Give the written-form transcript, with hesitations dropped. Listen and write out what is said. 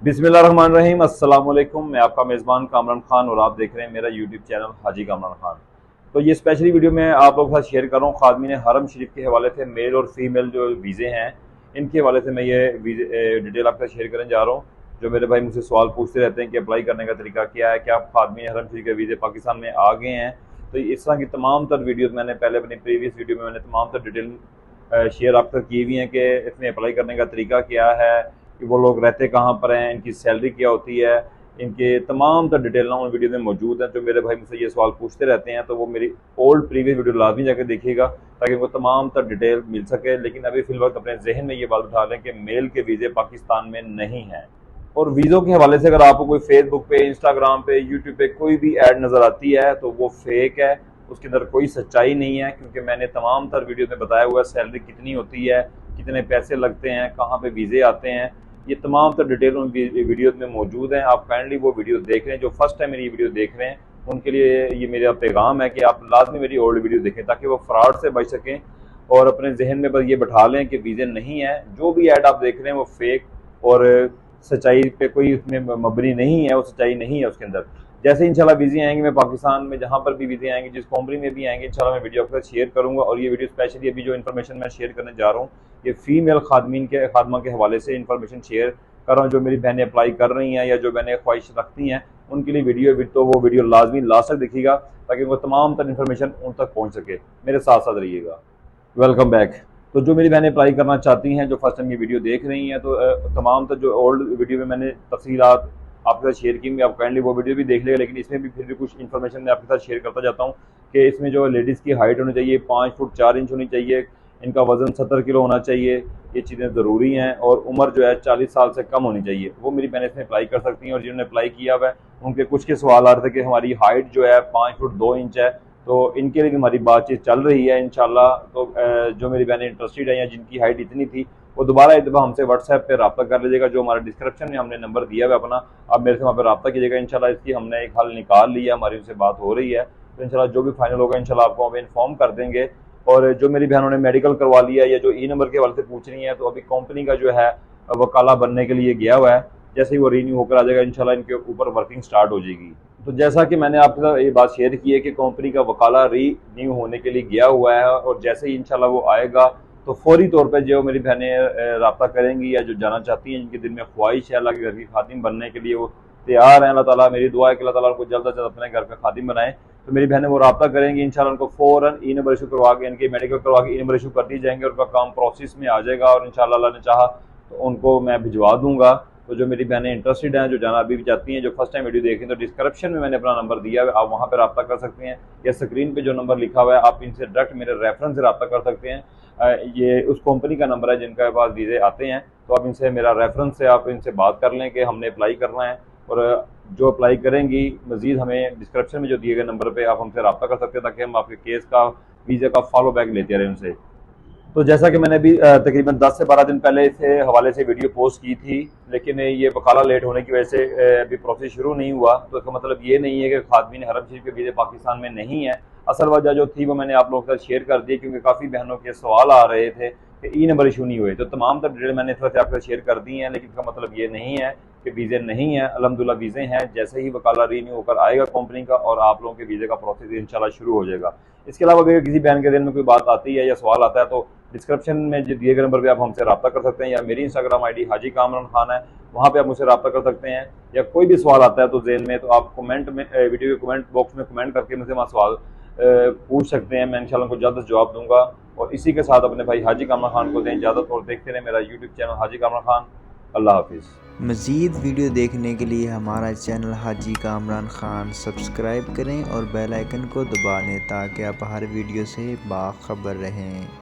बिस्मिल्लाहिर्रहमानिर्रहीम। अस्सलाम वालेकुम। मैं आपका मेज़बान कामरान खान और आप देख रहे हैं मेरा यूट्यूब चैनल हाजी कामरान खान। तो ये स्पेशली वीडियो मैं आप लोगों के साथ शेयर कर रहा हूँ खादमीन हरम शरीफ के हवाले से। मेल और फीमेल जो वीज़े हैं इनके हवाले से मैं ये डिटेल आपके साथ शेयर करने जा रहा हूँ। जो मेरे भाई मुझसे सवाल पूछते रहते हैं कि अप्लाई करने का तरीका क्या है, क्या खादमीन हरम शरीफ के वीज़े पाकिस्तान में आ गए हैं। तो इस तरह की तमाम तर वीडियोज़ मैंने पहले अपनी प्रीवियस वीडियो में मैंने तमाम तर डिटेल शेयर आप तक की हुई हैं कि इसमें अप्लाई करने का तरीका क्या है, कि वो लोग रहते कहाँ पर हैं, इनकी सैलरी क्या होती है, इनके तमाम तर डिटेल ना उन वीडियो में मौजूद हैं। जो मेरे भाई मुझसे ये सवाल पूछते रहते हैं तो वो मेरी ओल्ड प्रीवियस वीडियो लाजमी जाकर देखिएगा ताकि उनको तमाम तर डिटेल मिल सके। लेकिन अभी फिल वक्त अपने जहन में ये बात उठा लें कि मेल के वीज़े पाकिस्तान में नहीं हैं। और वीज़ों के हवाले से अगर आपको कोई फेसबुक पे, इंस्टाग्राम पे, यूट्यूब पे कोई भी ऐड नज़र आती है तो वो फेक है, उसके अंदर कोई सच्चाई नहीं है। क्योंकि मैंने तमाम तर वीडियो में बताया हुआ है सैलरी कितनी होती है, कितने पैसे लगते हैं, कहाँ पे वीज़े आते हैं, ये तमाम तर डिटेल उन वीडियोज़ में मौजूद हैं। आप काइंडली वो वीडियो देख रहे हैं। जो फर्स्ट टाइम मेरी वीडियो देख रहे हैं उनके लिए ये मेरा पैगाम है कि आप लाजमी मेरी ओल्ड वीडियो देखें ताकि वो फ्रॉड से बच सकें और अपने जहन में बस ये बैठा लें कि वीज़े नहीं है। जो भी ऐड आप देख रहे हैं वो फेक और सच्चाई पे कोई उसमें मबनी नहीं है, वो सच्चाई नहीं है उसके अंदर। जैसे इंशाल्लाह वीज़े आएंगे, मैं पाकिस्तान में जहाँ पर भी वीज़े आएंगे, जिस कंट्री में भी आएंगे, इंशाल्लाह मैं वीडियो आपके साथ शेयर करूँगा। और ये वीडियो स्पेशली अभी जो इन्फॉर्मेशन मैं शेयर करने जा रहा हूँ ये फीमेल खादमा के हवाले से इन्फॉर्मेशन शेयर कर रहा हूँ। जो मेरी बहनें अप्लाई कर रही हैं या जो बहनें ख्वाहिश रखती हैं उनके लिए वीडियो तो वो वीडियो लाजमी लास्ट तक देखिएगा ताकि वो तमाम तर इन्फॉर्मेशन उन तक पहुँच सके। मेरे साथ साथ रहिएगा। Welcome back. तो जो मेरी बहनें अप्लाई करना चाहती हैं, जो फर्स्ट टाइम ये वीडियो देख रही हैं, तो तमाम तो जो ओल्ड वीडियो में मैंने तफसीलात आपके साथ शेयर की, आप काइंडली वो वीडियो भी देख लेगा। लेकिन इसमें भी फिर भी कुछ इन्फॉर्मेशन मैं आपके साथ शेयर करता जाता हूँ कि इसमें जो लेडीज़ की हाइट होनी चाहिए 5 फुट 4 इंच होनी चाहिए, इनका वज़न 70 किलो होना चाहिए, ये चीज़ें ज़रूरी हैं। और उम्र जो है 40 साल से कम होनी चाहिए। वो मेरी बहनें इसमें अप्लाई कर सकती हैं। और जिन्होंने अप्लाई किया हुआ है उनके कुछ के सवाल आ रहे थे कि हमारी हाइट जो है 5 फुट 2 इंच है, तो इनके लिए भी हमारी बातचीत चल रही है इंशाल्लाह। तो जो मेरी बहनें इंटरेस्टेड है या जिनकी हाइट इतनी थी वो दोबारा एक दफ़ा हमसे व्हाट्सएप पे रब्ता कर लीजिएगा। जो हमारे डिस्क्रिप्शन में हमने नंबर दिया हुआ है अपना, आप मेरे से वहाँ पर रब्ता कीजिएगा। इंशाल्लाह इसकी हमने एक हल निकाल लिया, हमारी उनसे बात हो रही है। तो इंशाल्लाह जो भी फाइनल होगा इंशाल्लाह आपको हम इन्फॉर्म कर देंगे। और जो मेरी बहनों ने मेडिकल करवा लिया या जो ई नंबर के हवाले से पूछ रही है, तो अभी कंपनी का जो है वकाला बनने के लिए गया हुआ है। जैसे ही वो रीन्यू होकर आ जाएगा इंशाल्लाह इनके ऊपर वर्किंग स्टार्ट हो जाएगी। तो जैसा कि मैंने आपके साथ ये बात शेयर की है कि कंपनी का वकाला रीन्यू होने के लिए गया हुआ है और जैसे ही इंशाल्लाह वो आएगा तो फौरी तौर पे जो मेरी बहनें रब्ता करेंगी या जो जाना चाहती हैं, जिनके दिल में ख्वाहिश है अल्लाह के घर की खादिम बनने के लिए, वो तैयार हैं। अल्लाह ताला, मेरी दुआ है कि अल्लाह ताला उनको जल्द से जल्द अपने घर का खादिम बनाए। तो मेरी बहनें वो रब्ता करेंगी इंशाल्लाह, उनको फ़ौरन ई नंबर इशू करवा के, इनके मेडिकल करवा के ई नंबर इशू कर दिए जाएंगे। उनका काम प्रोसेस में आ जाएगा और इंशाल्लाह अल्लाह ने चाहा तो उनको मैं भिजवा दूंगा। तो जो मेरी बहनें इंटरेस्टेड हैं, जो जाना अभी भी चाहती हैं, जो फर्स्ट टाइम वीडियो देखें, तो डिस्क्रिप्शन में मैंने अपना नंबर दिया है, आप वहाँ पर रब्ता कर सकते हैं। या स्क्रीन पे जो नंबर लिखा हुआ है आप इनसे डायरेक्ट मेरे रेफरेंस से रब्ता कर सकते हैं। ये उस कंपनी का नंबर है जिनके पास वीज़े आते हैं। तो आप इनसे मेरा रेफरेंस से आप इनसे बात कर लें कि हमने अप्लाई करना है। और जो अप्लाई करेंगी मज़ीद हमें डिस्क्रिप्शन में जो दिए गए नंबर पर आप हमसे रब्ता कर सकते हैं ताकि हम आपके केस का, वीज़े का फॉलो बैक लेते रहें उनसे। तो जैसा कि मैंने अभी तकरीबन 10 से 12 दिन पहले इस हवाले से वीडियो पोस्ट की थी, लेकिन ये वकाला लेट होने की वजह से अभी प्रोसेस शुरू नहीं हुआ। तो इसका मतलब ये नहीं है कि खादमीन हरम शरीफ के वीज़े पाकिस्तान में नहीं है। असल वजह जो थी वो मैंने आप लोगों के साथ शेयर कर दी, क्योंकि काफ़ी बहनों के सवाल आ रहे थे कि ई नंबर इशू नहीं हुए। तो तमाम तर डिटेल मैंने इस तरह से आपके साथ शेयर कर दी हैं। लेकिन इसका मतलब ये नहीं है कि वीज़े नहीं है। अल्हम्दुलिल्लाह वीज़े हैं। जैसे ही वकाला रीन्यू होकर आएगा कंपनी का और आप लोगों के वीज़े का प्रोसेस इंशाल्लाह शुरू हो जाएगा। इसके अलावा अगर किसी बहन के दिल में कोई बात आती है या सवाल आता है तो डिस्क्रिप्शन में जो दिए गए नंबर पे आप हमसे रब्ता कर सकते हैं। या मेरी इंस्टाग्राम आईडी हाजी कामरान खान है, वहाँ पे आप मुझसे रब्ता कर सकते हैं। या कोई भी सवाल आता है तो ज़हन में, तो आप कमेंट में, वीडियो के कमेंट बॉक्स में कमेंट करके मुझसे वहाँ सवाल पूछ सकते हैं। मैं इंशाल्लाह उनको जल्द जवाब दूंगा। और इसी के साथ अपने भाई हाजी कामरान खान को दें इजाज़त और देखते रहें मेरा यूट्यूब चैनल हाजी कामरान खान। अल्लाह हाफिज़। मज़ीद वीडियो देखने के लिए हमारा चैनल हाजी कामरान खान सब्सक्राइब करें और बेल आइकन को दबा लें ताकि आप हर वीडियो से बाखबर रहें।